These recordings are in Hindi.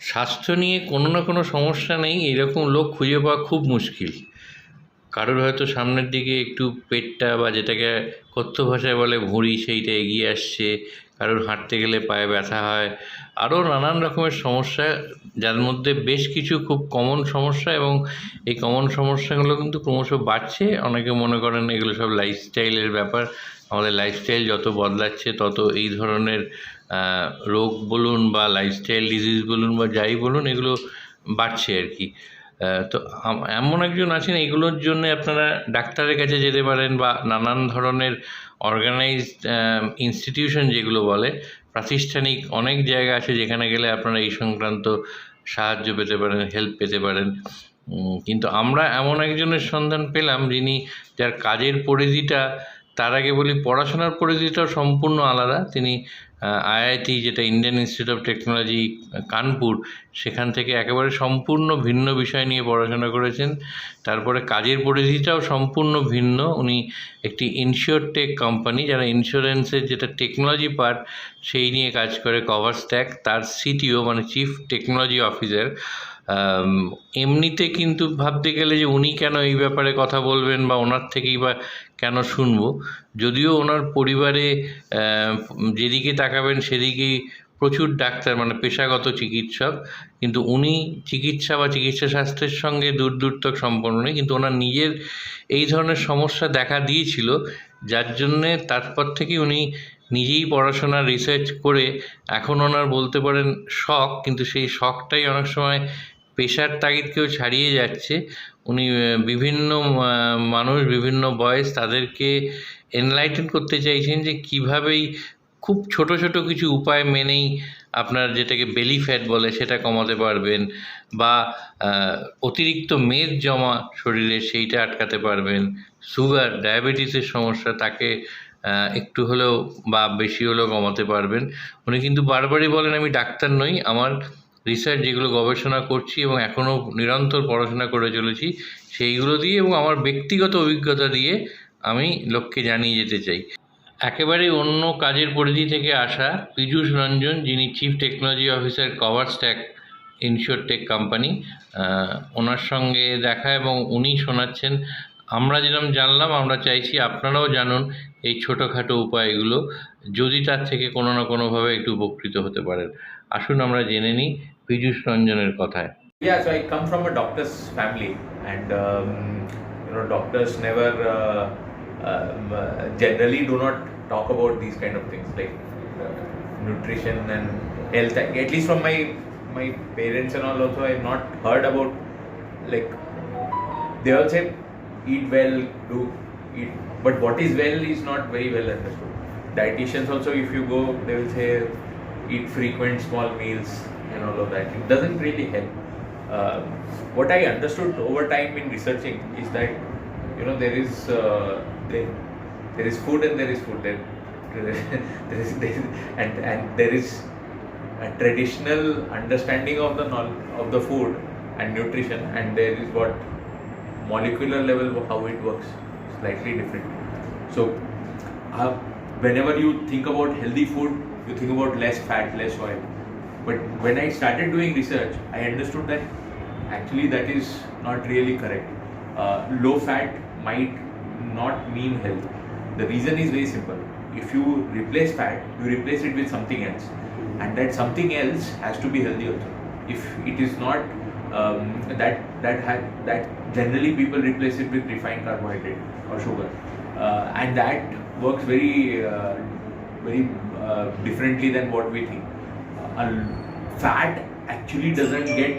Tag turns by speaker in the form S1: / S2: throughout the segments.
S1: স্বাস্থ্য নিয়ে কোনো না কোনো সমস্যা নেই এরকম লোক খুঁজে পাওয়া খুব মুশকিল। কারোর হয়তো সামনের দিকে একটু পেটটা বা যেটাকে কথ্য ভাষায় বলে ভুঁড়ি সেইটা এগিয়ে আসছে, কারোর হাঁটতে গেলে পায়ে ব্যথা হয়, আরও নানান রকমের সমস্যা, যার মধ্যে বেশ কিছু খুব কমন সমস্যা, এবং এই কমন সমস্যাগুলো কিন্তু ক্রমশ বাড়ছে। অনেকে মনে করেন এগুলো সব লাইফস্টাইলের ব্যাপার। আমাদের লাইফস্টাইল যত বদলাচ্ছে তত এই ধরনের রোগ বলুন বা লাইফস্টাইল ডিজিজ বলুন বা যাই বলুন, এগুলো বাড়ছে আর কি। তো এমন একজন আছেন, এগুলোর জন্য আপনারা ডাক্তারের কাছে যেতে পারেন বা নানান ধরনের অর্গানাইজড ইনস্টিটিউশন যেগুলো বলে, প্রাতিষ্ঠানিক অনেক জায়গা আছে যেখানে গেলে আপনারা এই সংক্রান্ত সাহায্য পেতে পারেন, হেল্প পেতে পারেন। কিন্তু আমরা এমন একজনের সন্ধান পেলাম যার কাজের পরিধিটা, তার আগে বলি পড়াশোনার পরিধিটাও সম্পূর্ণ আলাদা। তিনি আইআইটি, যেটা Indian institute of technology Kanpur, সেখান থেকে একেবারে সম্পূর্ণ ভিন্ন বিষয় নিয়ে পড়াশোনা করেছেন। তারপরে কাজের পরিধিটাও সম্পূর্ণ ভিন্ন। উনি একটি ইনশিওরটেক কোম্পানি, যারা ইন্স্যুরেন্সের যেটা টেকনোলজি পার্ট সেই নিয়ে কাজ করে, কভারস্ট্যাক, তার সিটিও মানে চিফ টেকনোলজি অফিসার। এমনিতে কিন্তু ভাবতে গেলে যে উনি কেন এই ব্যাপারে কথা বলবেন বা ওনার থেকেই বা কেন শুনবো, যদিও ওনার পরিবারে যেদিকে তাকাবেন সেদিকেই প্রচুর ডাক্তার, মানে পেশাগত চিকিৎসক, কিন্তু উনি চিকিৎসা বা চিকিৎসা শাস্ত্রের সঙ্গে দূর দূর তক সম্পন্ন নেই। কিন্তু ওনার নিজের এই ধরনের সমস্যা দেখা দিয়েছিল, যার জন্যে তারপর থেকে উনি নিজেই পড়াশোনা রিসার্চ করে এখন ওনার বলতে পারেন শখ, কিন্তু সেই শখটাই অনেক সময় পেশার তাগিদকেও ছাড়িয়ে যাচ্ছে। উনি বিভিন্ন মানুষ, বিভিন্ন বয়স, তাদেরকে এনলাইটেন করতে চাইছেন যে কীভাবেই খুব ছোট ছোট কিছু উপায় মেনেই আপনার যেটাকে বেলি ফ্যাট বলে সেটা কমাতে পারবেন, বা অতিরিক্ত মেদ জমা শরীরে সেইটা আটকাতে পারবেন। সুগার, ডায়াবেটিসের সমস্যা, তাকে একটু হলেও বা বেশি হলেও কমাতে পারবেন। উনি কিন্তু বারবারই বলেন, আমি ডাক্তার নই, আমার রিসার্চ যেগুলো গবেষণা করছি এবং এখনও নিরন্তর পড়াশোনা করে চলেছি, সেইগুলো দিয়ে এবং আমার ব্যক্তিগত অভিজ্ঞতা দিয়ে আমি লোককে জানিয়ে যেতে চাই। একেবারেই অন্য কাজের পরিধি থেকে আসা পীযূষ রঞ্জন, যিনি চিফ টেকনোলজি অফিসার কভারস্ট্যাক ইনশিওরটেক কোম্পানি, ওনার সঙ্গে দেখা এবং উনি শোনাচ্ছেন। আমরা যেরকম জানলাম, আমরা চাইছি আপনারাও জানুন এই ছোটোখাটো উপায়গুলো, যদি তার থেকে কোনো না কোনোভাবে একটু উপকৃত হতে পারেন। আসুন আমরা জেনে নিই পীযূষ রঞ্জনের কথায়।
S2: Yeah, so I come from a doctor's family, and doctors never generally do not talk about these kind of things like nutrition and health. At least from my parents and all, also I've not heard about, like, they all say eat well, do eat, but what is well is not very well understood. Dietitians also, if you go, they will say eat frequent small meals and all of that. It doesn't really help. What I understood over time in researching is that there is food and there is food. And there is a traditional understanding of the food and nutrition, and there is what molecular level how it works slightly different. So whenever you think about healthy food, you think about less fat, less oil. But when I started doing research, I understood that actually that is not really correct. Low fat might not mean health. The reason is very simple. If you replace fat, you replace it with something else, and that something else has to be healthy also. If it is not, that generally people replace it with refined carbohydrate or sugar, and that works very differently than what we think. Fat actually doesn't get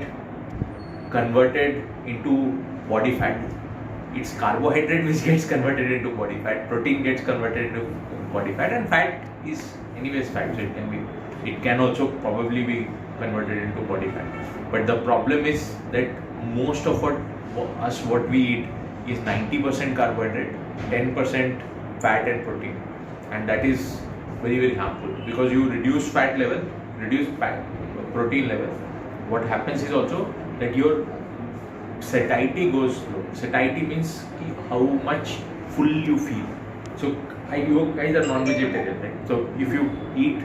S2: converted into body fat. It's carbohydrate which gets converted into body fat. Protein gets converted into body fat, and fat is anyways fat, so it can also probably be converted into body fat. But the problem is that most of what we eat is 90% carbohydrate, 10% fat and protein, and that is very, very harmful, because you reduce fat level, reduce protein level. What happens is also that your satiety goes low. Satiety means how much full you feel. So you guys are non-vegetarian, right? So if you eat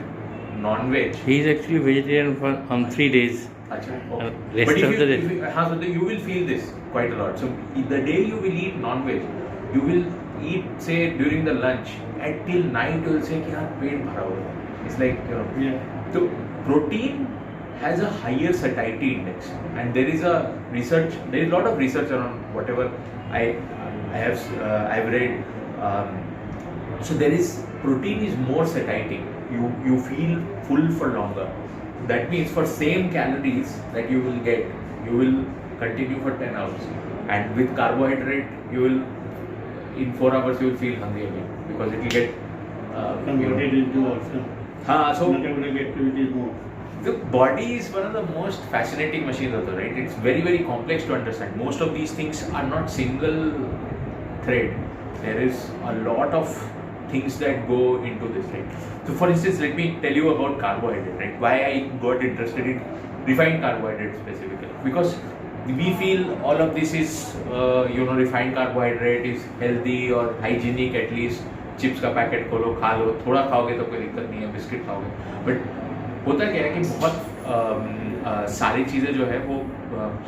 S2: non-veg.
S1: He is actually vegetarian for on 3 days.
S2: Acha,
S1: And
S2: okay.
S1: rest
S2: But
S1: of the day.
S2: so you will feel this quite a lot. So the day you will eat non-veg, you will eat say during the lunch. At till night you will say कि यार पेट भरा हुआ है. It's like so protein has a higher satiety index, and there is a lot of research around whatever I've read. So there is protein is more satiety. You feel full for longer. That means for same calories that you will get, you will continue for 10 hours, and with carbohydrate you will in 4 hours you will feel hungry again because it will get
S3: converted into also.
S2: so
S3: Whatever activity is more.
S2: the body is one of the most fascinating machines also, right? It's very, very complex to understand. Most of these things are not single thread. There is a lot of things that go into this, right? So for instance, let me tell you about carbohydrate, right? Why I got interested in refined carbohydrate specifically. Because we feel all of this is, refined carbohydrate is healthy or hygienic at least. Chips का पैकेट खोलो, खा लो, थोड़ा खाओगे तो कोई दिक्कत नहीं है, बिस्किट खाओगे. बट होता क्या है कि बहुत सारी चीज़ें जो है वो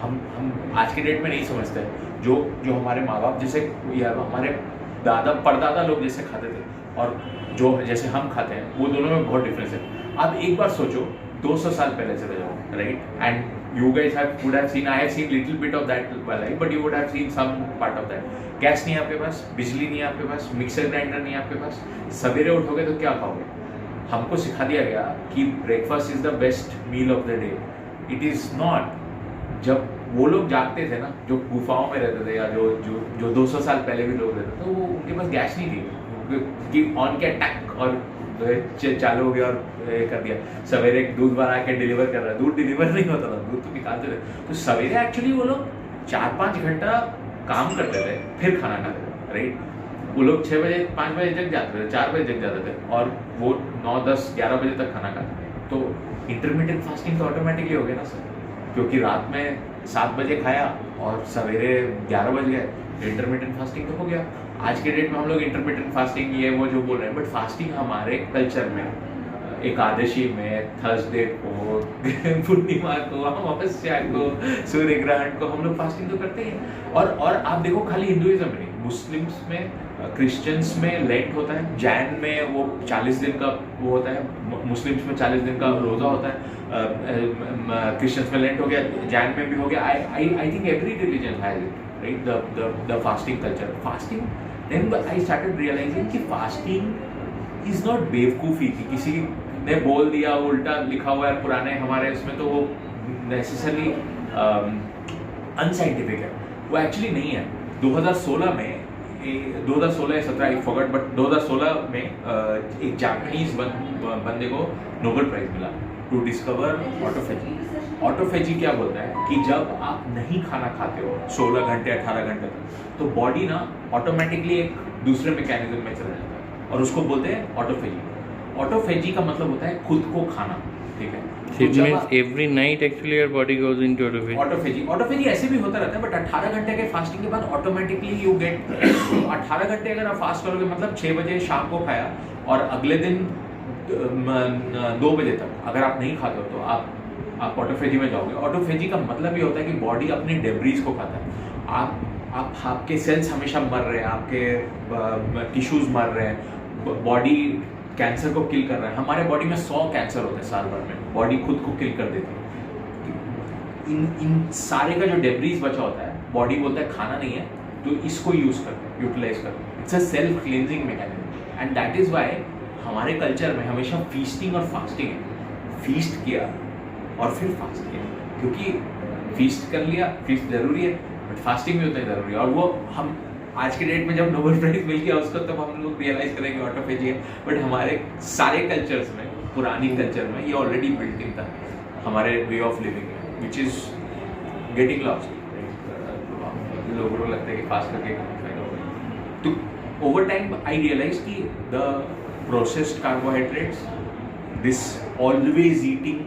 S2: हम आज के डेट में नहीं समझते हैं. जो हमारे माँ बाप जैसे या हमारे दादा परदादा लोग जैसे खाते थे और जो जैसे हम खाते हैं, वो दोनों में बहुत डिफरेंस है. आप एक बार सोचो 200 साल पहले चले जाओ, right? And you guys would have seen, I have seen little bit of that in my life, but you would have seen some part of that. Gas नहीं है आपके पास, बिजली नहीं है आपके पास, मिक्सर ग्राइंडर नहीं है आपके पास. सवेरे उठोगे तो क्या खाओगे? हमको सिखा दिया गया कि breakfast is the best meal of the day. It is not. जब वो लोग जागते थे ना, जो गुफाओं में रहते थे या जो 200 साल पहले भी लोग रहते थे, तो वो उनके पास गैस नहीं थी कि ऑन किया टक और चालू हो गया और कर दिया. सवेरे दूध बना के डिलीवर कर रहा है. दूध डिलीवर नहीं होता था, दूध तो निकालते थे. तो सवेरे एक्चुअली वो लोग 4-5 घंटा काम करते थे, फिर खाना खाते थे, राइट? वो लोग 6 बजे 5 बजे जग जाते थे, 4 बजे जग जाते थे और वो 9, 10, 11 बजे तक खाना खाते थे. तो इंटरमीडिएट फास्टिंग तो ऑटोमेटिकली हो गया ना सर, क्योंकि रात में 7 बजे खाया और सवेरे 11 बज गए. इंटरमीडिएट फास्टिंग तो हो गया. आज के डेट में हम लोग इंटरमीडिएट फास्टिंग ये वो जो बोल रहे हैं, बट फास्टिंग हमारे कल्चर में एकादशी में, थर्सडे को, पूर्णिमा को, अमावस्या को, सूर्य ग्रहण को हम लोग फास्टिंग तो करते हैं. और आप देखो खाली हिंदुइज्म में नहीं, मुस्लिम्स में, क्रिश्चियंस में लेंट होता है, जैन में वो 40 दिन का वो होता है, मुस्लिम्स में 40 दिन का रोजा होता है, क्रिश्चियंस में लेंट हो गया, जैन में भी हो गया. I think every religion has it, right? The fasting culture. Fasting, then I started realizing कि fasting is not बेवकूफ़ी थी. किसी ने बोल दिया, उल्टा लिखा हुआ है पुराने हमारे उसमें, तो वो necessarily unscientific है. वो एक्चुअली नहीं है. 2016 में 2016 या 17 आई फॉरगॉट, बट 2016 में एक जापानीज बंदे को नोबेल प्राइज मिला टू डिस्कवर ऑटोफेजी. ऑटोफेजी क्या बोलता है कि जब आप नहीं खाना खाते हो 16 घंटे 18 घंटे तक, तो बॉडी ना ऑटोमेटिकली एक दूसरे मैकेनिज्म में चला जाता है और उसको बोलते हैं ऑटोफेजी. ऑटोफेजी का मतलब होता है खुद को खाना, ठीक है?
S1: It means every night actually your body goes into autophagy.
S2: Autophagy ऐसे भी होता रहता है, बट 18 घंटे के फास्टिंग के बाद ऑटोमेटिकली यू गेट 18 घंटे अगर आप फास्ट करोगे, मतलब 6 बजे शाम को खाया और अगले दिन 2 बजे तक अगर आप नहीं खाते हो तो आप ऑटोफेजी में जाओगे. ऑटोफेजी का मतलब ये होता है कि बॉडी अपने डेब्रीज को खाता है. आपके सेल्स हमेशा मर रहे हैं, आपके टिश्यूज मर रहे हैं, बॉडी कैंसर को किल कर रहा है. हमारे बॉडी में 100 कैंसर होते हैं साल भर में, बॉडी खुद को किल कर देती है. इन सारे का जो डेब्रीज बचा होता है, बॉडी बोलता है खाना नहीं है तो इसको यूज करते हैं, यूटिलाइज करते हैं. It's a self cleansing mechanism, and that is why हमारे कल्चर में हमेशा फीस्टिंग और फास्टिंग है. फीस्ट किया और फिर फास्ट किया, क्योंकि फीस्ट कर लिया, फीस्ट जरूरी है, बट फास्टिंग भी उतना ही जरूरी है. और वो हम आज के डेट में जब नोबेल प्राइज मिल गया उसको, तब हम लोग रियलाइज करेंगे ऑटोफेजी है. बट हमारे सारे कल्चर्स में, पुरानी कल्चर में ये ऑलरेडी बिल्ट इन था हमारे वे ऑफ लिविंग में, विच इज गेटिंग लॉस्ट. लोगों को लगता है कि फास्ट करके फायदा होगा. तो ओवर टाइम आई रियलाइज कि the processed carbohydrates, this always eating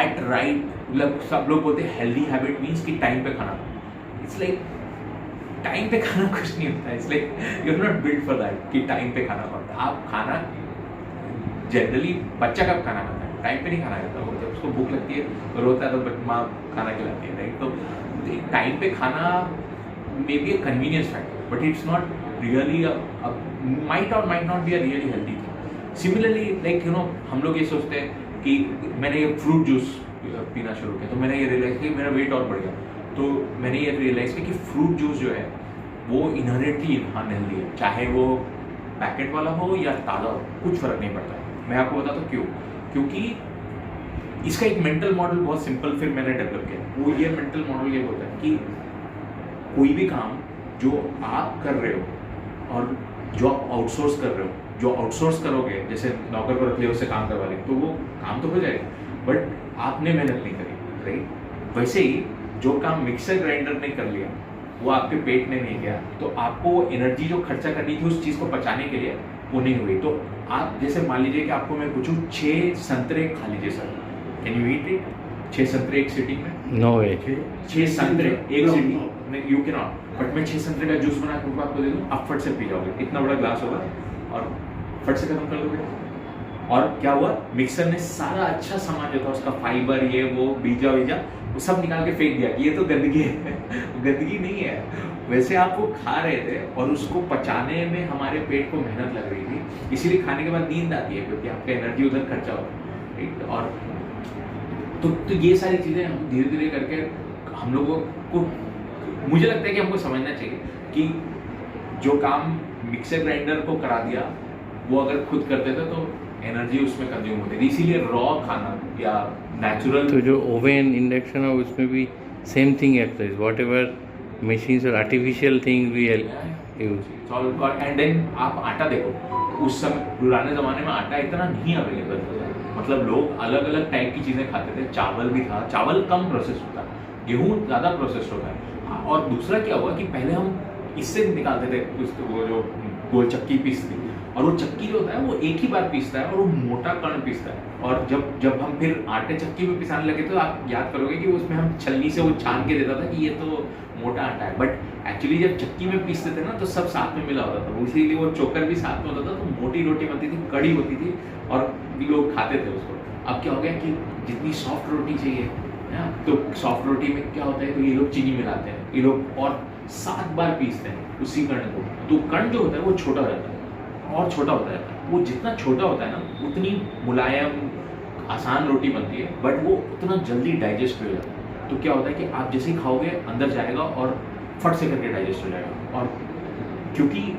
S2: at right, मतलब सब लोग बोलते हैं हेल्दी हैबिट मीन्स कि टाइम पे खाना. इट्स लाइक टाइम पे खाना कुछ नहीं होता है. It's like you are not build for that कि टाइम पे खाना पड़ता है. आप खाना जनरली बच्चा कब खाना खाता है? टाइम पे नहीं खाना खाता, वो जब उसको भूख लगती है रोता है तो माँ खाना खिलाती है, राइट? तो टाइम पे खाना may be a convenience factor, but it's not really might और might not be a really healthy thing. Similarly like you know, हम लोग ये सोचते हैं कि मैंने ये फ्रूट जूस पीना शुरू किया तो मैंने ये रियलाइज किया मेरा वेट और बढ़ गया, तो मैंने ये रियलाइज किया कि फ्रूट जूस जो है वो इनहेरेंटली अनहेल्दी है, चाहे वो पैकेट वाला हो या ताज़ा हो, कुछ फर्क नहीं पड़ता। मैं आपको बताता हूँ क्यों। क्योंकि इसका एक मेंटल मॉडल बहुत सिंपल फिर मैंने डेवलप किया। वो ये मेंटल मॉडल ये होता है कि कोई भी काम जो आप कर रहे हो और जो आप आउटसोर्स कर रहे हो, जो आउटसोर्स करोगे, जैसे नौकर को रख लिया उससे काम करवा लें तो वो काम तो हो जाएगा, बट आपने मेहनत नहीं करी, राइट? वैसे ही जो काम मिक्सर ग्राइंडर ने कर लिया वो आपके पेट ने नहीं किया, तो आपको एनर्जी जो खर्चा करनी थी उस चीज़ को पचाने के लिए वो नहीं हुई। तो आप जैसे मान लीजिए कि आपको मैं पूछूं 6 संतरे खा लीजिए sir, can you eat it? 6 संतरे एक सिटिंग में?
S1: नो वे।
S2: 6 संतरे एक sitting you can not, but मैं 6 संतरे का जूस बना के आपको दे दूं, आप फट से पी जाओगे, इतना बड़ा ग्लास होगा और फट से खत्म कर दोगे। और क्या हुआ, मिक्सर ने सारा अच्छा सामान जो था उसका फाइबर ये वो बीजा वीजा वो सब निकाल के फेंक दिया कि ये तो गंदगी है। गंदगी नहीं है, वैसे आप वो खा रहे थे और उसको पचाने में हमारे पेट को मेहनत लग रही थी, इसीलिए खाने के बाद नींद आती है क्योंकि आपका एनर्जी उधर खर्चा हो रहा है। और तो ये सारी चीज़ें हम धीरे धीरे करके हम लोगों को, मुझे लगता है कि हमको समझना चाहिए कि जो काम मिक्सर ग्राइंडर को करा दिया वो अगर खुद करते थे तो एनर्जी उसमें कंज्यूम होती थी। इसीलिए रॉ खाना या नेचुरल,
S1: तो जो ओवन इंडक्शन है उसमें भी सेम थिंग है, वॉट एवर मशीन्स और artificial thing we use.
S2: And then आप आटा देखो, उस समय पुराने ज़माने में आटा इतना नहीं अवेलेबल था, मतलब लोग अलग अलग टाइप की चीज़ें खाते थे, चावल भी था, चावल कम प्रोसेस होता है, गेहूँ ज़्यादा प्रोसेस होता है। और दूसरा क्या हुआ कि पहले हम इससे निकालते थे वो जो गोल चक्की पीसती, और वो चक्की जो होता है वो एक ही बार पीसता है और वो मोटा कण पीसता है। और जब हम फिर आटे चक्की में पिसाने लगे तो आप याद करोगे कि उसमें हम छलनी से वो छान के देता था कि ये तो मोटा आटा है, बट एक्चुअली जब चक्की में पीसते थे ना तो सब साथ में मिला होता था, इसीलिए वो चोकर भी साथ में होता था, तो मोटी रोटी बनती थी, कड़ी होती थी और लोग खाते थे उसको। अब क्या हो गया कि जितनी सॉफ्ट रोटी चाहिए है, तो सॉफ्ट रोटी में क्या होता है, तो ये लोग चीनी मिलाते हैं, ये लोग और 7 बार पीसते हैं उसी कण को, तो कण जो होता है वो छोटा हो जाता है और छोटा होता रहता है। वो जितना छोटा होता है ना उतनी मुलायम आसान रोटी बनती है, बट वो उतना जल्दी डाइजेस्ट भी हो जाता है। तो क्या होता है कि आप जैसे ही खाओगे अंदर जाएगा और फट से करके डाइजेस्ट हो जाएगा। और क्योंकि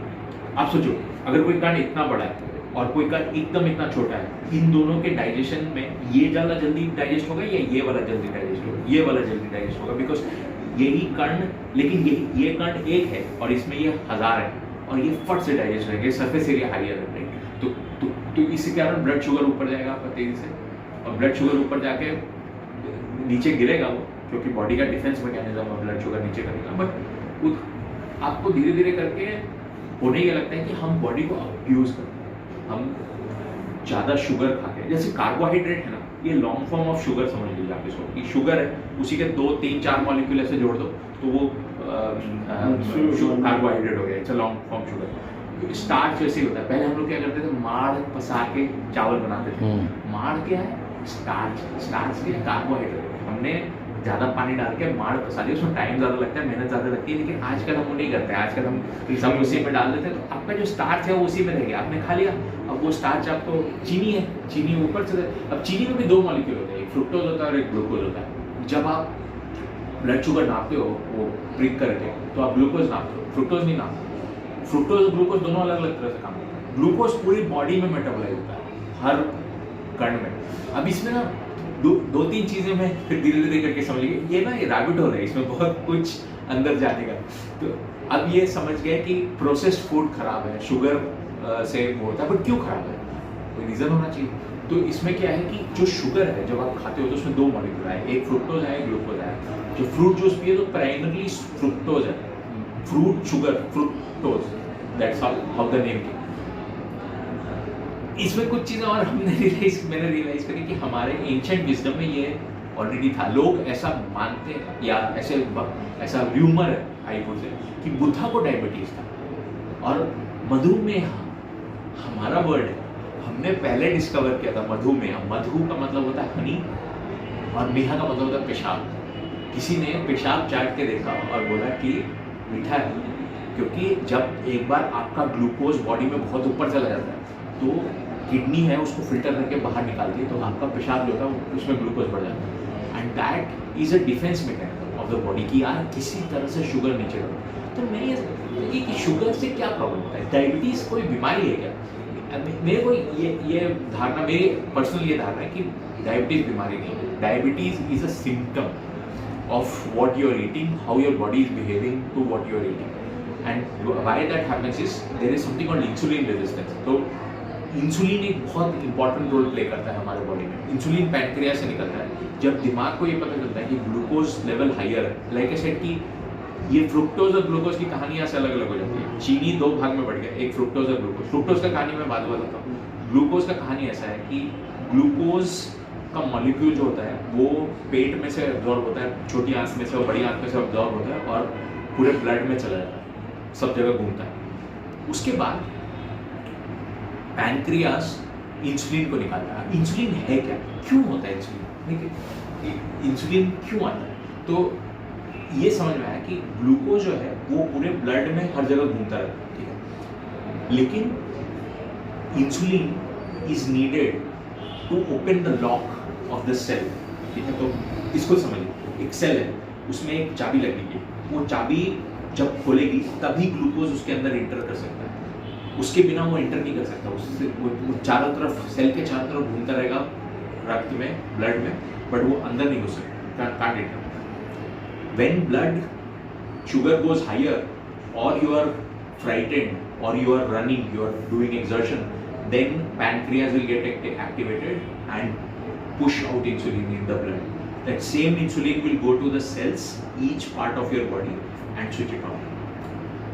S2: आप सोचो अगर कोई कण इतना बड़ा है और कोई कण एकदम इतना छोटा है, इन दोनों के डाइजेशन में ये ज़्यादा जल्दी डाइजेस्ट होगा या ये वाला जल्दी डाइजेस्ट होगा? ये वाला जल्दी डाइजेस्ट होगा, बिकॉज यही कण, लेकिन ये कण एक है और इसमें ये 1000 है और ये फट से डाइजेस्ट होंगे, सरफेस एरिया हाइयर है, राइट? तो इससे क्या है, ब्लड शुगर ऊपर जाएगा आपका तेजी से, और ब्लड शुगर ऊपर जाके नीचे गिरेगा वो, क्योंकि बॉडी का डिफेंस मैकेनिज्म है ब्लड शुगर नीचे करेगा। बट आपको धीरे धीरे करके होने ये लगता है कि हम बॉडी को अब्यूज करते हैं, हम ज़्यादा शुगर खाते हैं। जैसे कार्बोहाइड्रेट है ना, ये लॉन्ग फॉर्म ऑफ शुगर समझ लीजिए आप इसको, कि शुगर है उसी के 2, 3, 4 मॉलिक्यूल ऐसे जोड़ दो तो वो कार्बोहाइड्रेट हो गया, it's a long form sugar. Starch वैसे ही होता है, पहले हम लोग क्या करते थे, माड़ पसा के चावल बनाते थे। माड़ क्या है? स्टार्च। स्टार्च क्या है? कार्बोहाइड्रेट। हमने ज़्यादा पानी डाल के माड़ पसा दिया, उसमें टाइम ज़्यादा लगता है, मेहनत ज़्यादा लगती है, लेकिन आजकल हम वो नहीं करते हैं। आजकल हम सब उसी में डाल देते हैं, तो आपका जो स्टार्च है वो उसी में रह गया, आपने खा लिया। अब वो स्टार्च आपको चीनी है, चीनी ऊपर से, अब चीनी में भी 2 मॉलिक्यूल होते हैं, एक फ्रुक्टोज होता है और एक ग्लूकोज होता है। जब आप ब्लड शुगर नापते हो वो प्रिक करके, तो आप ग्लूकोज नापते हो, फ्रुक्टोज नहीं नापते। फ्रुक्टोज ग्लूकोज दोनों अलग अलग तरह से काम करते हैं। ग्लूकोज पूरी बॉडी में मेटाबोलाइज होता है, हर कण में। अब इसमें ना 2-3 चीज़ें मैं फिर धीरे धीरे करके समझ गई, ये ना ये रैबिट होल है, इसमें बहुत कुछ अंदर जाने का। तो अब ये समझ गया कि प्रोसेस्ड फूड खराब है, शुगर से वो होता है, बट क्यों खराब है? कोई रीज़न होना चाहिए। तो इसमें क्या है कि जो शुगर है जब आप खाते हो तो उसमें 2 मॉलिक्यूल है, एक फ्रुक्टोज है, एक ग्लूकोज है। जो फ्रूट जूस पिए तो प्राइमरली फ्रुक्टोज है, fruit sugar, fructose, that's how the name. इसमें कुछ चीज़ें और मैंने रियलाइज करी कि हमारे एंशिएंट विजडम में ये ऑलरेडी था। लोग ऐसा मानते हैं या ऐसा र्यूमर है हाइपोथेसिस से कि बुद्धा को डायबिटीज था, और मधुमेह हमारा वर्ड है, हमने पहले डिस्कवर किया था मधुमेह। मधु का मतलब होता है हनी और मेहा का मतलब होता है पेशाब। किसी ने पेशाब चाट के देखा और बोला कि मीठा है, क्योंकि जब एक बार आपका ग्लूकोज बॉडी में बहुत ऊपर चला जाता है तो किडनी है उसको फिल्टर करके बाहर निकालती है, तो आपका पेशाब जो है उसमें ग्लूकोज बढ़ जाता है। And that is a defence mechanism of the body कि यार किसी तरह से शुगर नीचे करो। तो मैं ये कि शुगर से क्या प्रॉब्लम होता है, डायबिटीज़ कोई बीमारी है क्या? मेरे को ये धारणा, मेरी पर्सनल ये धारणा है कि डायबिटीज़ बीमारी नहीं है। Diabetes is a symptom of what you are eating, how your body is behaving to what you are eating, and why that happens is there is something called insulin resistance. तो इंसुलिन एक बहुत इंपॉर्टेंट रोल प्ले करता है हमारे बॉडी में। इंसुलिन पैनक्रियास से निकलता है। जब दिमाग को ये पता चलता है कि ग्लूकोज लेवल हायर है, लाइक आई सेड कि ये फ्रुक्टोज और ग्लूकोज की कहानी यहाँ से अलग अलग हो जाती है। चीनी दो भाग में बढ़ गया, एक फ्रुक्टोज और ग्लूकोज। फ्रुक्टोज का कहानी मैं बाद में बताता हूँ। ग्लूकोज का कहानी ऐसा है कि ग्लूकोज का मॉलिक्यूल जो होता है वो पेट में से अब्जॉर्ब होता है, छोटी आंत में से और बड़ी आंत में से अब्जॉर्ब होता है और पूरे ब्लड में चला जाता है, सब जगह घूमता है। उसके बाद पैनक्रियास इंसुलिन को निकालता है। इंसुलिन है क्या, क्यों होता है इंसुलिन, इंसुलिन क्यों आता है? तो ये समझ में आया कि ग्लूकोज जो है वो पूरे ब्लड में हर जगह घूमता रहता है, ठीक है, लेकिन insulin is needed to open the lock of the cell, ठीक है। तो इसको समझिए, एक सेल है, उसमें एक चाबी लगेगी है, वो चाबी जब खोलेगी तभी ग्लूकोज उसके अंदर इंटर कर सकता है, उसके बिना वो एंटर नहीं कर सकता। उससे वो चारों तरफ, सेल के चारों तरफ घूमता रहेगा रक्त में, ब्लड में, बट वो अंदर नहीं घुस सकता, can't enter. When blood sugar goes higher, or you are frightened, or you are running, you are doing exertion, then pancreas will get activated and push out insulin in the blood. That same insulin will go to the cells, each part of your body, and switch it on.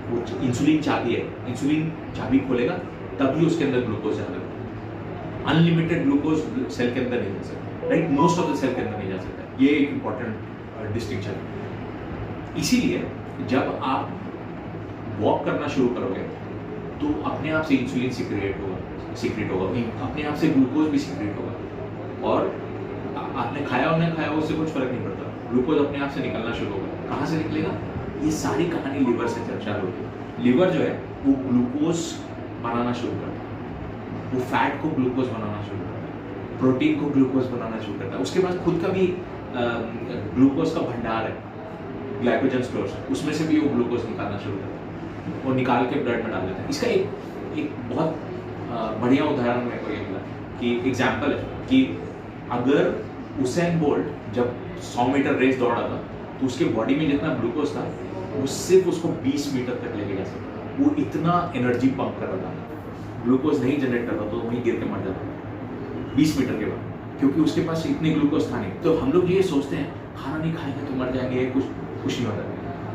S2: वो इंसुलिन चाबी है, इंसुलिन चाबी खोलेगा तभी उसके अंदर ग्लूकोज जाएगा। अनलिमिटेड ग्लूकोज सेल के अंदर नहीं जा सकता, right? Most of the cell के अंदर नहीं जा सकता। ये एक इंपॉर्टेंट डिस्टिंक्शन है। इसीलिए जब आप वॉक करना शुरू करोगे तो अपने आप से इंसुलिन सीक्रेट होगा, अपने आप से ग्लूकोज भी सीक्रेट होगा, और आपने खाया और नहीं खाया उससे कुछ फर्क नहीं पड़ता, ग्लूकोज अपने आप से निकलना शुरू होगा। कहाँ से निकलेगा? ये सारी कहानी लिवर से चर्चा होगी। लिवर जो है वो ग्लूकोज बनाना शुरू करता है, वो फैट को ग्लूकोज बनाना शुरू करता है, प्रोटीन को ग्लूकोज बनाना शुरू करता है। उसके पास खुद का भी ग्लूकोज का भंडार है, ग्लाइकोजन स्टोर्स, उसमें से भी वो ग्लूकोज निकालना शुरू करता है और निकाल के ब्लड में डाल देता है। इसका एक बहुत बढ़िया उदाहरण मेरे को ये मिला कि एग्जाम्पल है कि अगर उसेन बोल्ट जब 100 मीटर रेस दौड़ा था तो उसके बॉडी में जितना ग्लूकोज था वो सिर्फ उसको 20 मीटर तक लेके जा सकता। वो इतना एनर्जी पंप कर रहा था, ग्लूकोज नहीं जनरेट करता तो वहीं गिर के मर जाता 20 मीटर के बाद, क्योंकि उसके पास इतने ग्लूकोज था नहीं। तो हम लोग ये सोचते हैं खाना नहीं खाएंगे तो मर जाएंगे, कुछ नहीं होता।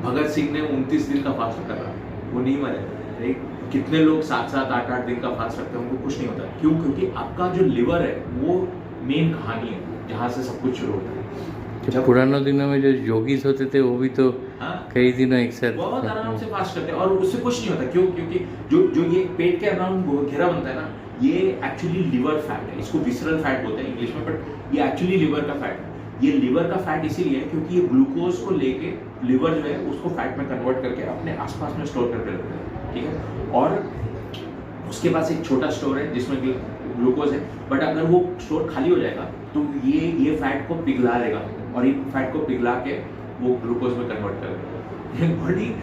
S2: भगत सिंह ने 29 दिन का फास्ट रखा, वो नहीं मरे। कितने लोग 7-7, 8-8 दिन का फास्ट रखते हैं, उनको कुछ नहीं होता। क्यों? क्योंकि आपका जो लिवर है वो मेन कहानी है जहाँ से सब कुछ शुरू होता है।
S1: जब पुराने दिनों में जो योगीज होते थे वो भी तो कई दिनों एक साथ
S2: बहुत आराम से फास्ट करते हैं और उससे कुछ नहीं होता। क्यों? क्योंकि जो ये पेट के अराउंड घेरा बनता है ना, ये एक्चुअली लिवर फैट है। इसको विसरल फैट बोलते हैं इंग्लिश में, बट ये एक्चुअली लिवर का फैट है। ये लिवर का फैट इसीलिए है क्योंकि ये ग्लूकोज को लेके लिवर जो है उसको फैट में कन्वर्ट करके अपने आसपास में स्टोर करके रखता है, ठीक है। और उसके पास एक छोटा स्टोर है जिसमें ग्लूकोज है, बट अगर वो स्टोर खाली हो जाएगा तो ये फैट को पिघला लेगा और ये फैट को पिघला के वो ग्लूकोज में कन्वर्ट करेगा। ये बॉडी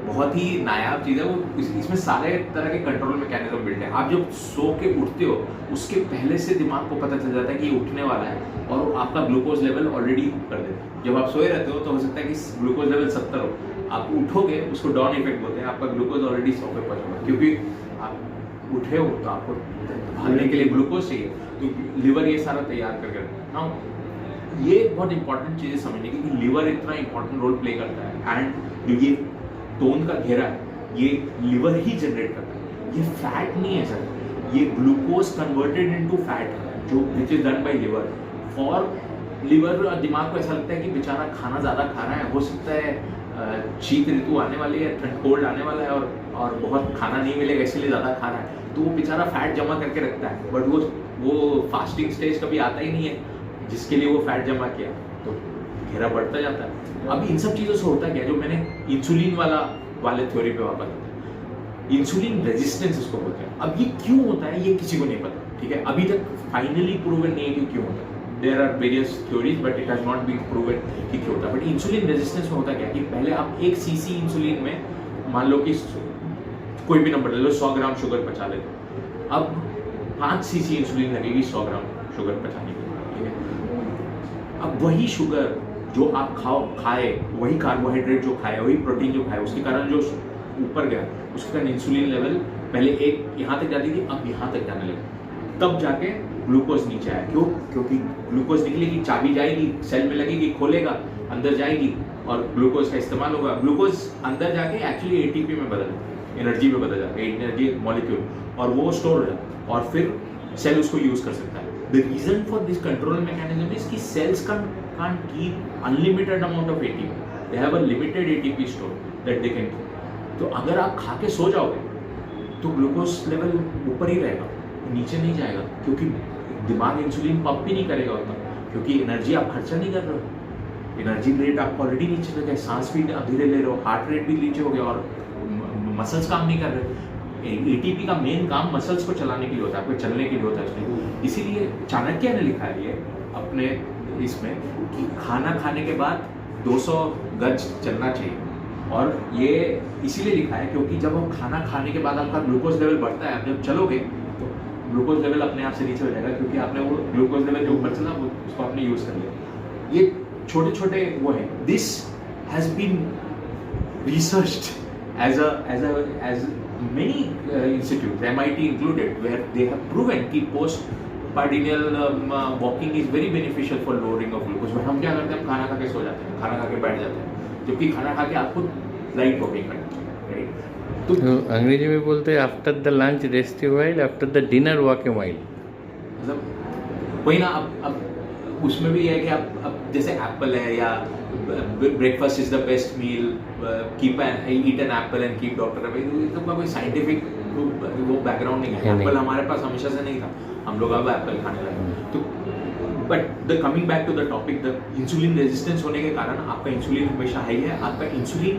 S2: बहुत ही नायाब चीज़ है। वो इसमें सारे तरह के कंट्रोल मैकेनिज्म बिल्ट है। आप जब सो के उठते हो उसके पहले से दिमाग को पता चल जाता है कि ये उठने वाला है और आपका ग्लूकोज लेवल ऑलरेडी कर देता है। जब आप सोए रहते हो तो हो सकता है कि ग्लूकोज लेवल 70 हो, आप उठोगे उसको डाउन इफेक्ट बोलते हैं, आपका ग्लूकोज ऑलरेडी 100 पे पहुंच होगा, क्योंकि आप उठे हो तो आपको भागने के लिए ग्लूकोज चाहिए, तो लिवर ये सारा तैयार करके रखता है। ये बहुत इंपॉर्टेंट चीज़ समझने की कि लिवर इतना इंपॉर्टेंट रोल प्ले करता है, एंड जो ये टोन का घेरा है ये लिवर ही जनरेट करता है। ये फैट नहीं है सर, ये ग्लूकोज कन्वर्टेड इनटू फैट है जो which is done by liver. For liver दिमाग को ऐसा लगता है कि बेचारा खाना ज़्यादा खा रहा है, हो सकता है शीत ऋतु आने वाली है, ठंड कोल्ड आने वाला है और और बहुत खाना नहीं मिलेगा इसलिए ज़्यादा खा रहा है, तो वो बेचारा फैट जमा करके रखता है, बट वो फास्टिंग स्टेज कभी आता ही नहीं है जिसके लिए वो फैट जमा किया, तो घेरा बढ़ता जाता है। अब इन सब चीज़ों से होता क्या, जो मैंने इंसुलिन वाले थ्योरी पे वापस आता है, इंसुलिन रेजिस्टेंस इसको बोलते हैं। अब ये क्यों होता है ये किसी को नहीं पता, ठीक है, अभी तक फाइनली प्रूवन नहीं है कि क्यों होता है। There are various theories but it has not been proven कि क्यों होता है। बट इंसुलिन रेजिस्टेंस में होता क्या कि पहले आप 1 सीसी इंसुलिन में मान लो कि कोई भी नंबर ले लो, 100 ग्राम शुगर पचा लेते हो, अब 5 सीसी इंसुलिन लगेगी 100 ग्राम शुगर पचाने के लिए, ठीक है। अब वही शुगर जो आप खाए, वही कार्बोहाइड्रेट जो खाए, वही प्रोटीन जो खाए, उसके कारण जो ऊपर गया, उसके कारण इंसुलिन लेवल पहले एक यहाँ तक जाती थी, अब यहाँ तक जाने लगी, तब जाके ग्लूकोज नीचे आया। क्यों? क्योंकि ग्लूकोज निकलेगी, चाबी जाएगी, सेल में लगेगी, खोलेगा, अंदर जाएगी और ग्लूकोज का इस्तेमाल होगा। ग्लूकोज अंदर जाके एक्चुअली एटीपी में बदल, एनर्जी में बदल जाता है, एनर्जी मॉलिक्यूल, और वो स्टोर हो जाता है और फिर सेल उसको यूज कर सकता है। The reason for this control mechanism is कि cells can't keep unlimited amount of ATP. They have a limited ATP store that they can keep. तो अगर आप खा के सो जाओगे तो ग्लूकोज लेवल ऊपर ही रहेगा, नीचे नहीं जाएगा, क्योंकि दिमाग इंसुलिन पंप भी नहीं करेगा उतना, क्योंकि एनर्जी आप खर्चा नहीं कर रहे हो, एनर्जी रेट आपको ऑलरेडी नीचे लगा है, सांस भी आप धीरे ले रहे हो, हार्ट रेट भी नीचे हो गया और मसल्स काम नहीं कर रहे। एटीपी का मेन काम मसल्स को चलाने के लिए होता है, आपको चलने के लिए होता है। इसीलिए चाणक्य ने लिखा है अपने इसमें कि खाना खाने के बाद 200 गज चलना चाहिए, और ये इसीलिए लिखा है क्योंकि जब हम खाना खाने के बाद आपका ग्लूकोज लेवल बढ़ता है, आप जब चलोगे तो ग्लूकोज लेवल अपने आप से नीचे हो जाएगा, क्योंकि आपने वो ग्लूकोज लेवल जो ऊपर चला उसको आपने यूज कर लिया। ये छोटे छोटे वो है। This has been researched as many institute, MIT included, where they have proven कि postprandial walking is very beneficial for lowering of glucose। But हम क्या करते हैं, हम खाना खा के सो जाते हैं, खाना खा के बैठ जाते हैं, जबकि खाना खा के आपको लाइट वॉकिंग करनी चाहिए, राइट।
S1: तो अंग्रेजी में बोलते हैं after the lunch rest a while, after the dinner walk A mile.
S2: मतलब वही ना, अब उसमें भी है कि अब जैसे एप्पल है, या breakfast is the best meal, keep eat an apple and keep doctor away, तो कोई साइंटिफिक वो बैकग्राउंड नहीं है। एप्पल हमारे पास हमेशा से नहीं था, हम लोग अब एप्पल खाने लगे। तो but the coming back to the topic, the insulin resistance होने के कारण आपका इंसुलिन हमेशा हाई है, आपका इंसुलिन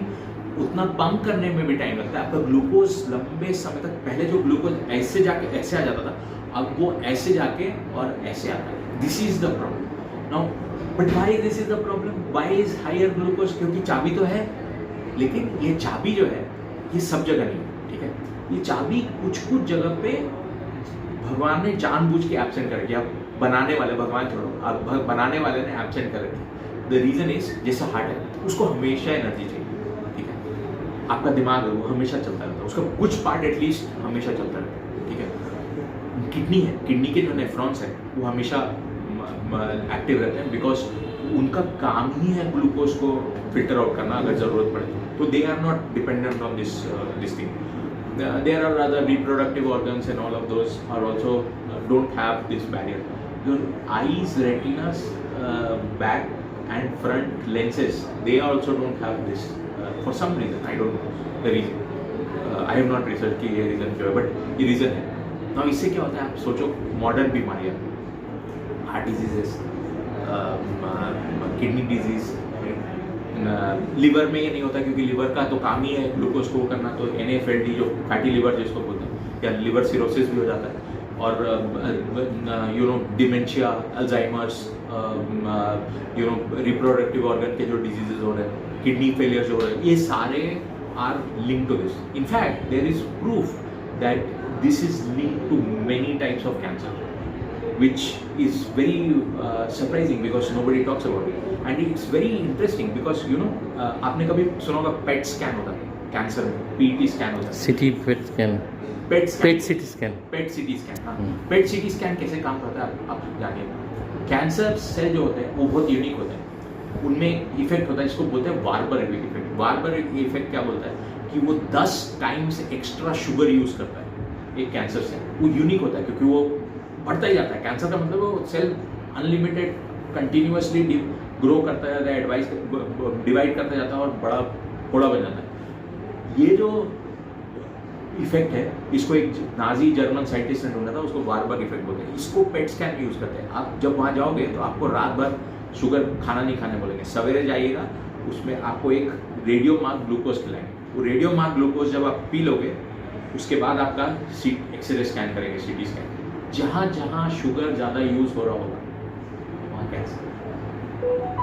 S2: उतना पंप करने में भी टाइम लगता है, आपका ग्लूकोज लंबे समय तक, पहले जो ग्लूकोज ऐसे जाके ऐसे आ जाता था, अब वो ऐसे जाके और ऐसे आता है। This is the problem now. But why this is the problem, why is higher glucose? क्योंकि चाबी तो है, लेकिन ये चाबी जो है ये सब जगह नहीं है, ठीक है। ये चाबी कुछ जगह पे भगवान ने जानबूझ के एब्सेंट कर दिया, बनाने वाले, भगवान छोड़ो, अब बनाने वाले ने एब्सेंट कर दिया। द रीजन इज, जैसे हार्ट है, उसको हमेशा एनर्जी चाहिए, ठीक है। आपका दिमाग है वो हमेशा चलता रहता है, उसका कुछ पार्ट एटलीस्ट हमेशा चलता रहता है, ठीक है। किडनी है, किडनी के जो नेफ्रॉन्स है वो हमेशा एक्टिव रहते हैं, बिकॉज उनका काम ही है ग्लूकोज को फिल्टर आउट करना अगर ज़रूरत पड़े तो। They are not dependent on this thing. There are other reproductive organs and all of those are also don't have this barrier. Your eyes, retinas, back and front lenses, they also don't have this for some reason. I don't know the reason. I have not researched कि ये reason क्यों है, but ये reason है। Now इससे क्या होता है, आप सोचो modern बीमारियाँ, heart diseases, kidney disease, liver में ये नहीं होता क्योंकि लिवर का तो काम ही है ग्लूकोज को करना, तो NAFLD जो फैटी लिवर जिसको बोलते हैं, या लिवर सिरोसिस भी हो जाता है, और you know dementia, Alzheimer's, you know reproductive organ के जो डिजीजेज हो रहे हैं, किडनी फेलियर जो हो रहे हैं, ये सारे are link to this. In fact there is proof that this is link to many types of cancer, which is very surprising because nobody talks about it, and it's very interesting because you know आपने कभी सुना होगा पेट स्कैन होता है कैंसर में, PET स्कैन होता है,
S1: city PET scan, PET CT scan,
S2: PET CT scan. हाँ, पेट सिटी स्कैन कैसे काम करता है आप जानिए। कैंसर सेल जो होते हैं वो बहुत यूनिक होते हैं, उनमें इफेक्ट होता है जिसको बोलते हैं वार्बर इफेक्ट। वार्बर इफेक्ट क्या बोलता है कि वो 10 टाइम्स एक्स्ट्रा शुगर यूज करता है एक कैंसर सेल। वो यूनिक होता है क्योंकि वो बढ़ता ही जाता है। कैंसर का मतलब वो सेल अनलिमिटेड कंटिन्यूअसली ग्रो करता जाता है, डिवाइड करता जाता है और बड़ा बन जाता है। ये जो इफेक्ट है, इसको एक नाजी जर्मन साइंटिस्ट ने ढूंढा था, उसको वार्बर्ग इफेक्ट बोलते हैं। इसको पेट स्कैन में यूज़ करते हैं। आप जब वहाँ जाओगे तो आपको रात भर शुगर खाना नहीं खाने बोलेंगे, सवेरे जाइएगा उसमें आपको एक रेडियो मार्क ग्लूकोज खिलाएंगे। वो रेडियो मार्क ग्लूकोज जब आप पी लोगे उसके बाद आपका एक्सरे स्कैन करेंगे, CT स्कैन। जहाँ जहाँ शुगर ज़्यादा यूज़ हो रहा होगा वहाँ कैंसर।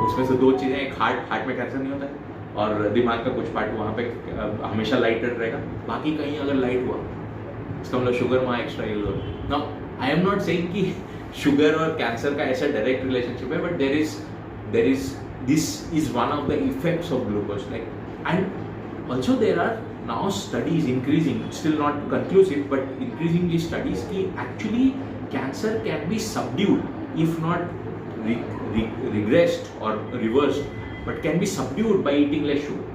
S2: उसमें से दो चीज़ें, एक हार्ट में कैंसर नहीं होता है और दिमाग का कुछ पार्ट वहाँ पे हमेशा लाइटेड रहेगा। बाकी कहीं अगर लाइट हुआ इसका मतलब शुगर वहाँ एक्स्ट्रा यूज हो। Now I am not saying कि शुगर और कैंसर का ऐसा डायरेक्ट रिलेशनशिप है, but there is this is one of the effects of glucose, like. And also there are now studies increasing, still not conclusive, but increasingly studies कि actually cancer can be subdued if not regressed or reversed, but can be subdued by eating less sugar.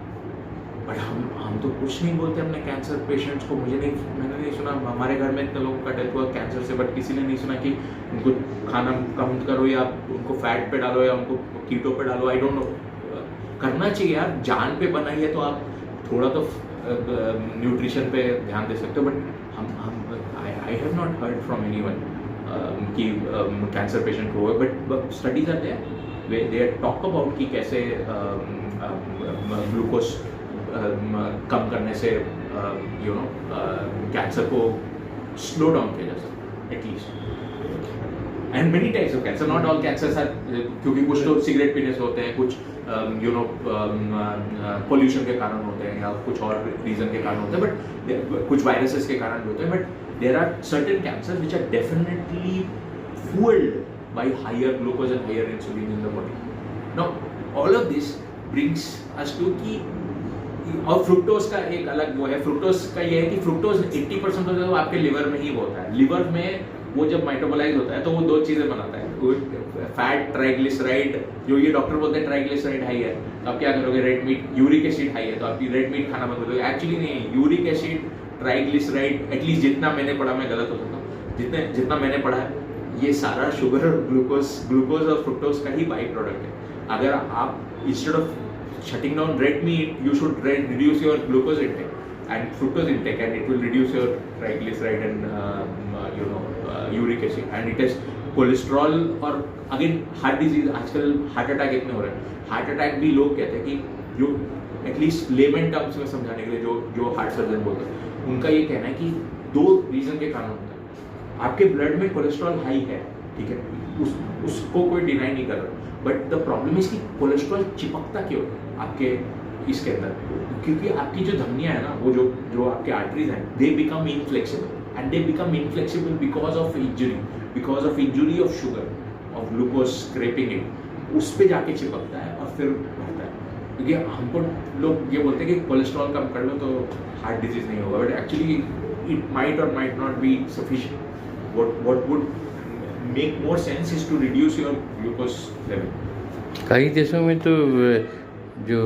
S2: But हम तो कुछ नहीं बोलते अपने कैंसर पेशेंट्स को। मैंने नहीं सुना, हमारे घर में इतने लोगों का डेथ हुआ कैंसर से, बट किसी ने नहीं सुना कि उनको खाना कम करो या उनको फैट पे डालो या उनको कीटो पे डालो। आई डोंट नो, करना चाहिए यार, जान पे बनाई है तो आप थोड़ा तो न्यूट्रिशन पे ध्यान दे सकते हो। But I have not heard from anyone कि कैंसर पेशेंट को हुआ, but studies are there, they talk about कि कैसे ग्लूकोज कम करने से कैंसर को स्लो डाउन किया जा सकता at least. And many types of cancer, not all cancers are, क्योंकि कुछ तो सिगरेट पीने से होते हैं, कुछ पोल्यूशन के कारण होते हैं या कुछ और रीजन के कारण होते हैं, बट कुछ वायरसेस के कारण भी होते हैं। But there are certain cancer which are definitely fueled by higher glucose and higher insulin in the body. Now all of this brings us to कि और फ्रुक्टोज का एक अलग वो है। फ्रुक्टोज का ये है कि फ्रुक्टोज 80% होता है वो आपके लिवर में ही होता है। लिवर में वो जब मेटाबोलाइज होता है तो वो दो चीज़ें बनाता है, फैट, ट्राइग्लिसराइड। जो ये डॉक्टर बोलते हैं ट्राइग्लिसराइड हाई है तो आप क्या करोगे, red meat, uric acid high है तो आप रेड मीट खाना बंद कर दोगे। एक्चुअली नहीं है, यूरिक एसिड, ट्राइग्लिसराइड, एटलीस्ट जितना मैंने पढ़ा, मैं गलत हो सकता हूँ, जितना मैंने पढ़ा है, ये सारा शुगर और ग्लूकोज और फ्रुक्टोज का ही बाई प्रोडक्ट है। अगर आप instead of shutting down red meat, you should reduce your glucose intake and fructose intake, and it will reduce your triglyceride and uric acid, and it is cholesterol। और अगेन हार्ट डिजीज, आजकल हार्ट अटैक इतने हो रहे हैं। हार्ट अटैक भी लोग कहते हैं कि जो एटलीस्ट लेमन टर्म्स में समझाने के लिए जो हार्ट सर्जन बोलते हैं, उनका ये कहना है कि दो रीजन के कारण होता है। आपके ब्लड में कोलेस्ट्रॉल हाई है, ठीक है, उसको कोई डिनाई नहीं कर रहा, बट द प्रॉब्लम इज कि कोलेस्ट्रॉल चिपकता क्यों है आपके इसके अंदर, क्योंकि आपकी जो धमनियां है ना, वो जो आपके आर्टरीज हैं, they become inflexible, and they become inflexible because of injury of sugar, of glucose scraping it, उस पे जाके चिपकता है और फिर बढ़ता है। क्योंकि हमको लोग ये बोलते हैं कि कोलेस्ट्रॉल कम कर लो तो हार्ट डिजीज नहीं होगा, बट एक्चुअली इट माइट और might not be sufficient. what would make more sense is to reduce your glucose level।
S1: कई देशों में तो जो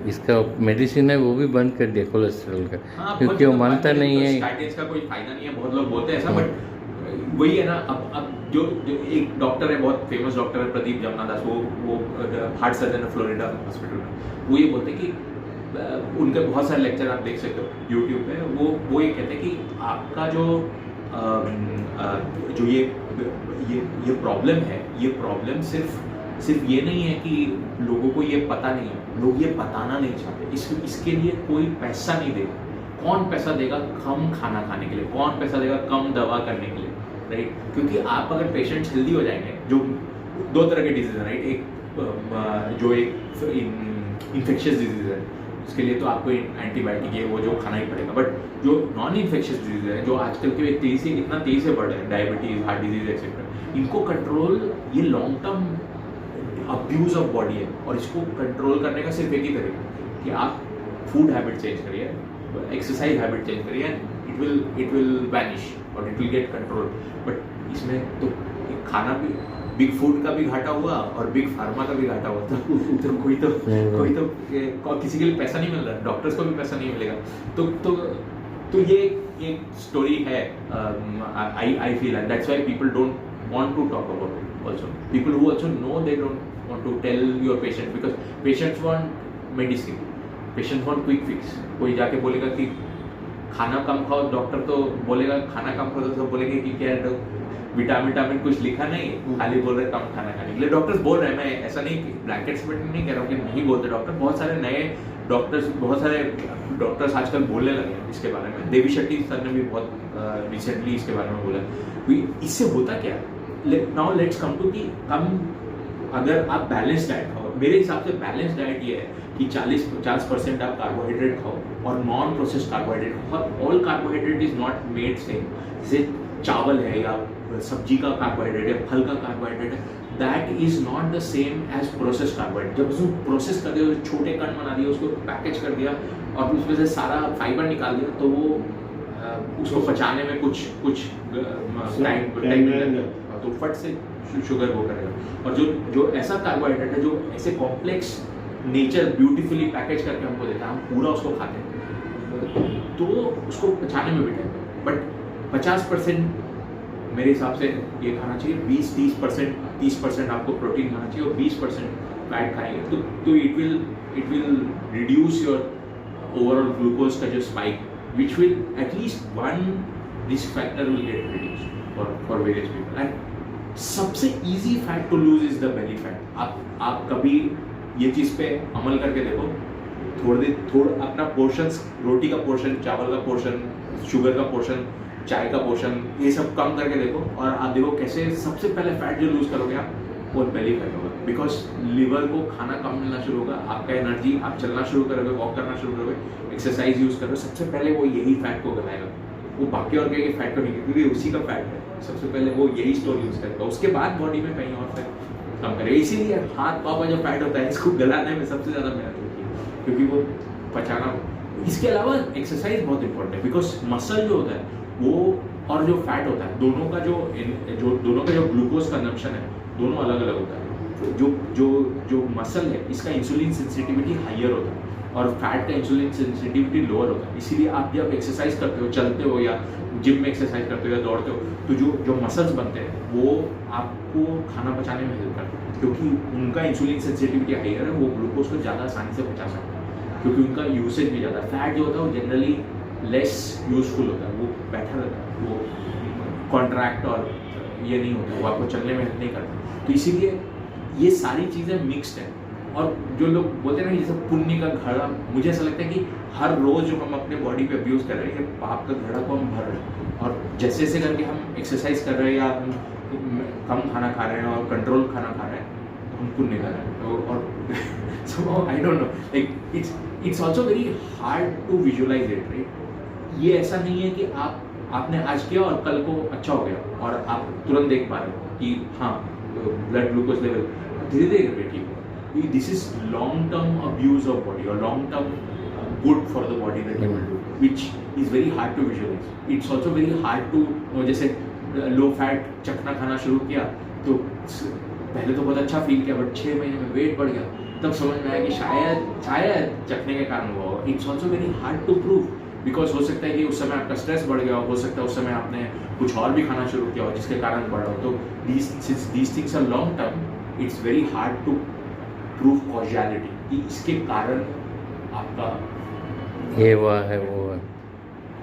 S1: इसका मेडिसिन है वो भी बंद कर दिया कोलेस्ट्रॉल का, क्योंकि वो मानता नहीं है,
S2: स्टैटिन्स का कोई फायदा नहीं है, बहुत लोग बोलते हैं ऐसा, बट वही है ना। अब जो एक डॉक्टर है, बहुत फेमस डॉक्टर है, प्रदीप जमनादास, वो हार्ट सर्जन है फ्लोरिडा हॉस्पिटल में, वो ये बोलते हैं कि उनके बहुत सारे लेक्चर आप देख सकते हो यूट्यूब पे, वो ये कहते हैं कि आपका जो ये प्रॉब्लम है, ये प्रॉब्लम सिर्फ ये नहीं है कि लोगों को ये पता नहीं है, लोग ये बताना नहीं चाहते। इसके लिए कोई पैसा नहीं देगा। कौन पैसा देगा कम खाना खाने के लिए, कौन पैसा देगा कम दवा करने के लिए, राइट? क्योंकि आप अगर पेशेंट्स हेल्दी हो जाएंगे, जो दो तरह के डिजीज है, राइट? एक इन्फेक्शियस डिजीज है, उसके लिए तो आपको एंटीबायोटिक है, वो जो खाना ही पड़ेगा। बट जो नॉन इन्फेक्शियस डिजीज है, जो आजकल के इतना तेजी से बढ़ रहे हैं, डायबिटीज, हार्ट डिजीज एक्सेट्रा, इनको कंट्रोल, ये long term abuse of body है, और इसको कंट्रोल करने का सिर्फ एक ही तरीका कि आप फूड हैबिट चेंज करिए, एक्सरसाइज हैबिट चेंज करिए, एंड इट विल वैनिश और it will get control. But इसमें तो खाना भी, बिग फूड का भी घाटा हुआ और बिग फार्मा का भी घाटा हुआ, तो कोई तो किसी के लिए पैसा नहीं मिल रहा, डॉक्टर्स को भी पैसा नहीं मिलेगा। तो ये एक स्टोरी है। I feel that's why people don't want to talk about it also. People who also know they don't want to tell your patient, because patients want medicine, patients want quick fix. कोई जाके बोलेगा कि खाना कम खाओ, डॉक्टर तो बोलेगा खाना कम खाओ, तो बोलेंगे कि क्या है, विटामिन कुछ लिखा नहीं, खाली बोल रहे कम खाना खाने के लिए। डॉक्टर्स बोल रहे हैं, मैं ऐसा नहीं ब्लैंकेट्स में नहीं कह रहा हूँ कि नहीं बोलते डॉक्टर, बहुत सारे नए डॉक्टर्स, बहुत सारे डॉक्टर्स आजकल बोलने लगे हैं इसके बारे में। देवी शेट्टी सर ने भी बहुत रिसेंटली इसके बारे में बोला। इससे होता क्या, नाउ लेट्स कम टू कि अगर आप बैलेंस डाइट खाओ, मेरे हिसाब से बैलेंस डाइट ये है कि 40-50% आप कार्बोहाइड्रेट खाओ और नॉन प्रोसेस्ड कार्बोहाइड्रेट खाओ। All carbohydrate is not made same, जैसे चावल है या सब्जी का कार्बोहाइड्रेट है, फल का कार्बोहाइड्रेट है, that is not the same as processed carbohydrate. जब उसको प्रोसेस कर दिया, छोटे कण बना दिया, उसको पैकेज कर दिया और उसमें से सारा फाइबर निकाल दिया, तो वो उसको पचाने में कुछ टाइम लगेगा, तो फट से शुगर वो करेगा। और जो ऐसा कार्बोहाइड्रेट है जो ऐसे कॉम्प्लेक्स नेचर ब्यूटीफुली पैकेज करके हमको देता है, हम पूरा उसको खाते हैं, तो उसको पचाने में भी टाइम लगता है। बट 50% मेरे हिसाब से ये खाना चाहिए, 20-30% आपको प्रोटीन खाना चाहिए और 20% फैट खाएंगे तो it will reduce your overall glucose का जो spike, which will at least one risk factor will get reduce for various people. And सबसे easy fat to lose is the belly fat. आप कभी ये चीज़ पे अमल करके देखो, थोड़ा अपना पोर्शंस, रोटी का पोर्शन, चावल का पोर्शन, शुगर का पोर्शन, चाय का पोर्शन, ये सब कम करके देखो और आप देखो कैसे सबसे पहले फैट जो लूज करोगे आप, वो बेली फैट होगा। बिकॉज लिवर को खाना कम मिलना शुरू होगा, आपका एनर्जी, आप चलना शुरू करोगे, वॉक करना शुरू करोगे, एक्सरसाइज यूज करोगे, सबसे पहले वो यही फैट को गलाएगा, वो बाकी और के फैट को नहीं, क्योंकि उसी का फैट है, सबसे पहले वो यही स्टोर यूज करेगा, उसके बाद बॉडी में कहीं और फैट कम करेगा। इसीलिए हाथ पाँव का जो फैट होता है, इसको गलाने में सबसे ज़्यादा मेहनत होती है, क्योंकि वो पचाना। इसके अलावा एक्सरसाइज बहुत इंपॉर्टेंट है, बिकॉज मसल जो होता है वो और जो फैट होता है, दोनों का जो ग्लूकोज कंजम्पशन है, दोनों अलग अलग होता है। जो मसल है, इसका इंसुलिन सेंसिटिविटी हाइयर होता है और फैट का इंसुलिन सेंसिटिविटी लोअर होता है। इसीलिए आप जब एक्सरसाइज करते हो, चलते हो या जिम में एक्सरसाइज करते हो या दौड़ते हो, तो जो मसल्स बनते हैं वो आपको खाना पचाने में हेल्प करते हैं, क्योंकि उनका इंसुलिन सेंसिटिविटी हाइयर है, वो ग्लूकोज को ज़्यादा आसानी से पचा सकते हैं, क्योंकि उनका यूसेज भी ज़्यादा। फैट जो होता है वो जनरली लेस यूजफुल होता है, वो बैठा रहता है, वो कॉन्ट्रैक्ट और ये नहीं होता, वो आपको चलने में हेल्प नहीं करता। तो इसीलिए ये सारी चीज़ें मिक्स्ड हैं। और जो लोग बोलते हैं ना जैसे पुण्य का घड़ा, मुझे ऐसा लगता है कि हर रोज़ जो हम अपने बॉडी पे अब्यूज़ कर रहे हैं, ये पाप का घड़ा को हम भर रहे हैं, और जैसे जैसे करके हम एक्सरसाइज कर रहे हैं या हम कम खाना खा रहे हैं और कंट्रोल खाना खा रहे हैं, तो हम पुण्य कर रहे हैं। और so I don't know, like it's also very hard to visualize it, right? ये ऐसा नहीं है कि आपने आज किया और कल को अच्छा हो गया और आप तुरंत देख पा रहे हो कि हाँ ब्लड ग्लूकोज लेवल धीरे धीरे ठीक हो। This is long term abuse of body और long term good for the body that you will do, which is very hard to visualise. It's also very hard to, जैसे लो फैट चखना खाना शुरू किया तो पहले तो बहुत अच्छा फील किया, बट 6 महीने में वेट बढ़ गया, तब समझ में आया कि शायद चखने के कारण हुआ हो। It's also very hard to prove, because हो सकता है कि उस समय आपका स्ट्रेस बढ़ गया हो सकता है उस समय आपने कुछ और भी खाना शुरू किया हो जिसके कारण बढ़ा हो। तो these things are long term, it's very hard to prove causality कि इसके कारण आपका
S1: ये हुआ है वो है।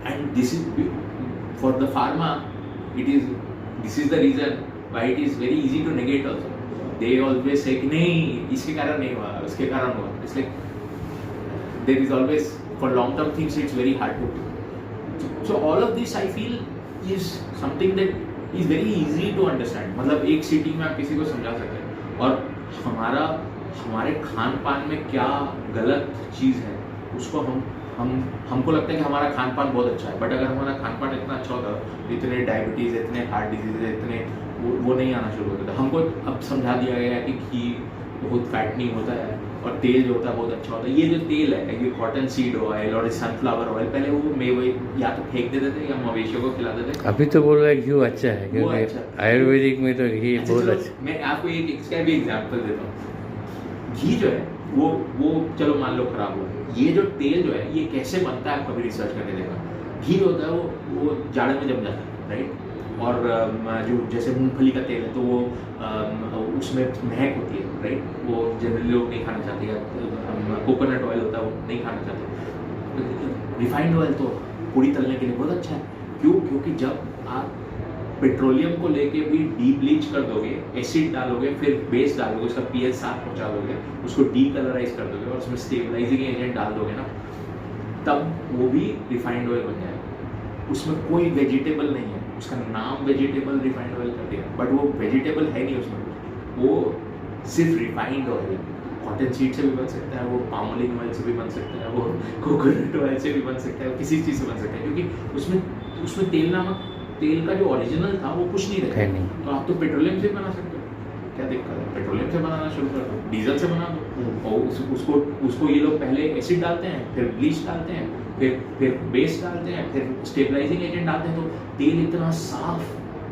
S2: And this is for the pharma, this is the reason why it is very easy to negate also. They always say कि नहीं इसके कारण नहीं हुआ, उसके कारण हुआ। It's like there is always for long term things it's very hard to do. So all of this I feel is something that is very easy to understand. मतलब एक सिटी में आप किसी को समझा सकते हैं, और हमारे खान पान में क्या गलत चीज़ है उसको हमको लगता है कि हमारा खान पान बहुत अच्छा है, बट अगर हमारा खान पान इतना अच्छा होता तो इतने डायबिटीज़, इतने हार्ट डिजीज, इतने वो नहीं आना शुरू होता था। हमको अब समझा दिया गया है कि घी बहुत फैटनिंग होता है और तेल जो होता है बहुत अच्छा होता है। ये जो तेल है, ये कॉटन सीड ऑयल और सनफ्लावर ऑयल, पहले वो मेवे या तो फेंक देते थे या मवेशियों को खिलाते थे।
S1: अभी तो बोल रहा है घी अच्छा है, क्योंकि आयुर्वेदिक में तो घी बहुत अच्छा।
S2: मैं आपको एक इसका भी एग्जाम्पल देता हूँ। घी जो है वो चलो मान लो खराब हुआ, ये जो तेल जो है ये कैसे बनता है आप कभी रिसर्च करके देखा। घी होता है वो जाड़े में जम जाता है, राइट। और जो जैसे मूंगफली का तेल है तो वो उसमें महक होती है, राइट, वो जनरली लोग नहीं खाना चाहते। या कोकोनट ऑयल होता है वो नहीं खाना चाहते। रिफाइंड ऑयल तो पूड़ी तलने के लिए बहुत अच्छा है। क्यों? क्योंकि जब आप पेट्रोलियम को लेके भी डी ब्लीच कर दोगे, एसिड डालोगे, फिर बेस डालोगे, उसका पीएच 7 पहुंचा दोगे, उसको डी कलराइज कर दोगे और उसमें स्टेबलाइजिंग एजेंट डाल दोगे ना, तब वो भी रिफाइंड ऑयल बन जाएगा। उसमें कोई वेजिटेबल नहीं है, उसका नाम वेजिटेबल रिफाइंड ऑयल कर दिया, बट वो वेजिटेबल है नहीं उसमें, वो सिर्फ रिफाइंड ऑयल है। कॉटन सीड से भी बन सकता है, वो पाम ऑलिव ऑयल से भी बन सकता है, वो कोकोनट ऑयल से भी बन सकता है, वो किसी चीज़ से बन सकता है, क्योंकि उसमें तेल नामक तेल का जो ओरिजिनल था वो कुछ नहीं रहता है। तो आप तो पेट्रोलियम से बना सकते हो, क्या दिक्कत है? पेट्रोलियम से बनाना शुरू कर दो, डीजल से बना दो। और उसको ये लोग पहले एसिड डालते हैं, फिर ब्लीच डालते हैं, फिर बेस डालते हैं, फिर स्टेबलाइजिंग एजेंट डालते हैं, तो तेल इतना साफ,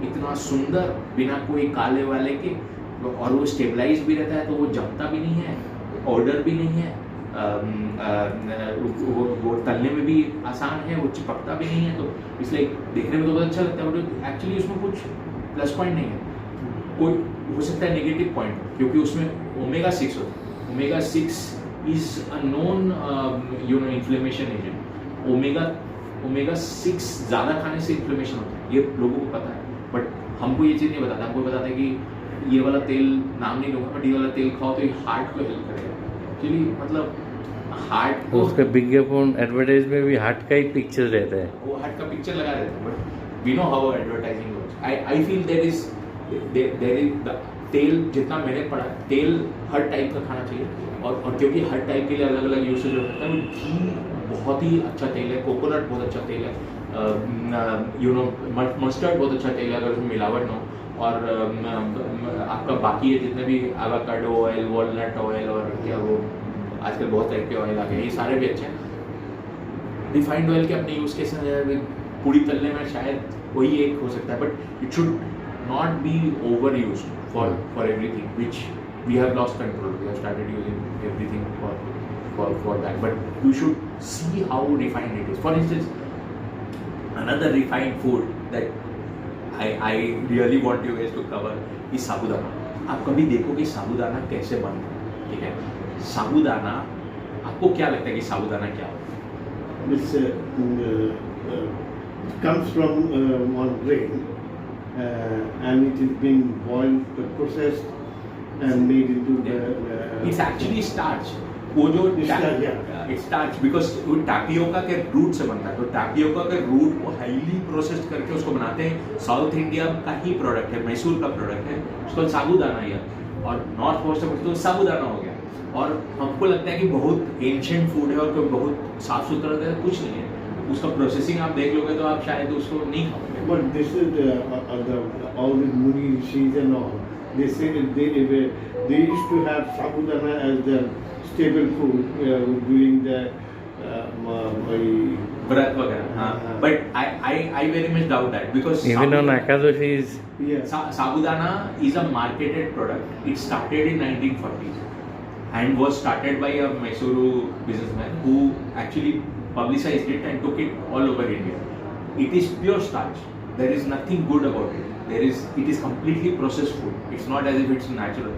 S2: इतना सुंदर, बिना कोई काले वाले के, और वो स्टेबलाइज भी रहता है, तो वो जमता भी नहीं है, ऑर्डर भी नहीं है, वो तलने में भी आसान है, वो चिपकता भी नहीं है, तो इसलिए देखने में तो बहुत अच्छा लगता है, बट एक्चुअली उसमें कुछ प्लस पॉइंट नहीं है। कोई हो सकता है नेगेटिव पॉइंट, क्योंकि उसमें ओमेगा 6 होता है। Omega 6 is a known inflammation agent. Omega 6 ज़्यादा खाने से इन्फ्लेमेशन होता है, ये लोगों को पता है, बट हमको ये चीज़ नहीं बताता। हमको बताता है कि ये वाला तेल, नाम नहीं लूँगा, बट ये वाला तेल खाओ तो ये हार्ट को हेल्प करेगा। एक्चुअली मतलब हार्ट को,
S1: उसका विज्ञापन एडवर्टाइज में भी हार्ट का ही पिक्चर रहता है,
S2: वो हार्ट का पिक्चर लगा रहता है, but we know how advertising works. I feel there is तेल, जितना मैंने पढ़ा, तेल हर टाइप का खाना चाहिए, और क्योंकि हर टाइप के लिए अलग अलग यूसेज होता है। घी बहुत ही अच्छा तेल है, कोकोनट बहुत अच्छा तेल है, मस्टर्ड बहुत अच्छा तेल है अगर उसमें मिलावट ना हो, और आपका बाकी है जितने भी एवोकाडो ऑयल, वॉलनट ऑयल, और क्या वो आजकल बहुत टाइप के ऑयल आ गए, ये सारे भी अच्छे हैं। रिफाइंड ऑयल के अपने यूज़ केस हैं, पूड़ी तलने में शायद वही एक हो सकता है, but it should not be over used for everything, which we have lost control. We have started using everything for that, but you should see how refined it is. For instance, another refined food that I really want you guys to cover is साबूदाना। आप कभी देखो कि साबूदाना कैसे बनता है, ठीक है? साबूदाना, आपको क्या लगता है कि साबूदाना क्या होता है?
S3: This comes from one grain, and it is being boiled, processed, and made into
S2: It's actually starch। वो जो स्टार्च, बिकॉज वो टैपियोका के रूट से बनता है, तो टैपियोका के रूट को हाईली प्रोसेस्ड करके उसको बनाते हैं। साउथ इंडिया का ही प्रोडक्ट है, मैसूर का प्रोडक्ट है, उसको साबूदाना है, और नॉर्थ पोस्ट में तो साबूदाना हो गया। और हमको लगता है कि बहुत एंशिएंट फूड है और कोई बहुत साफ सुथरा है, कुछ नहीं है। उसका प्रोसेसिंग आप देख लोगे तो आप शायद उसको नहीं खाओगे।
S3: But this is all the Muni Rishis and all. They say that they used to have sabudana as their staple food during the
S2: व्रत वगैरह, हाँ, but I very much doubt that, because
S1: even on Ekadashi is
S2: Sabudana is a marketed product. It started in 1940s and was started by a Mysuru businessman who actually publicized it and took it all over India. It is pure starch. There is nothing good about it. It is completely processed food. It's not as if it's natural.